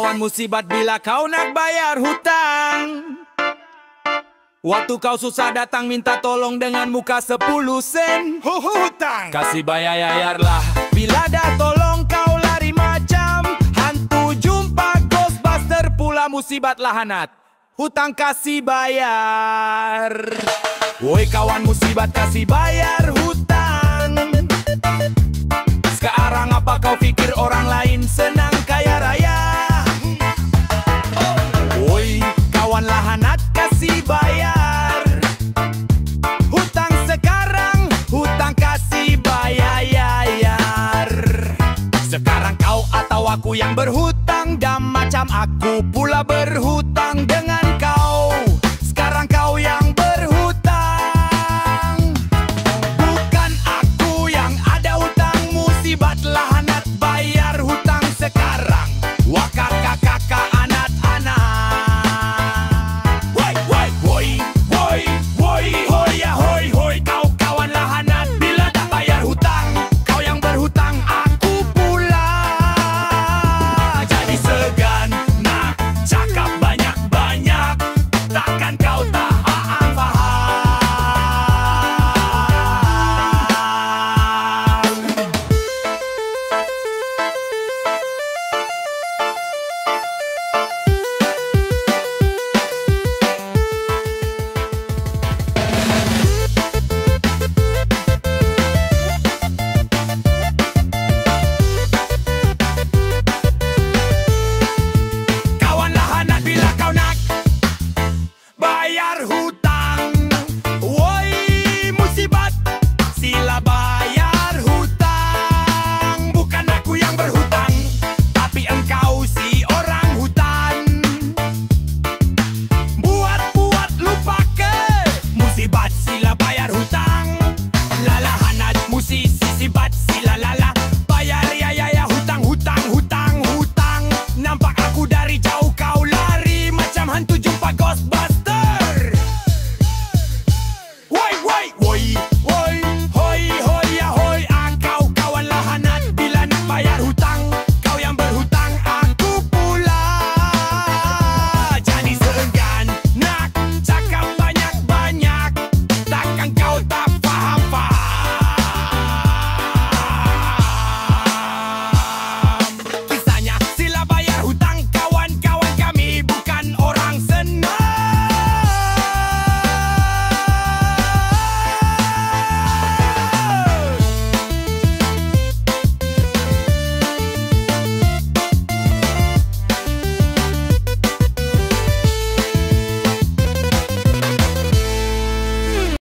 kawan, musibat bila kau nak bayar hutang. Waktu kau susah datang minta tolong dengan muka 10 sen. Hutang Kasih bayar-bayarlah. Bila dah tolong kau lari macam hantu jumpa Ghostbuster pula, musibat lahanat. Hutang kasih bayar. Woi kawan, musibat kasih bayar hutang. Sekarang apa kau pikir orang lain senang kaya raya? Woi kawan, lahanat kasih bayar hutang sekarang, hutang kasih bayar. Sekarang kau atau aku yang berhutang, dan macam aku pula berhutang.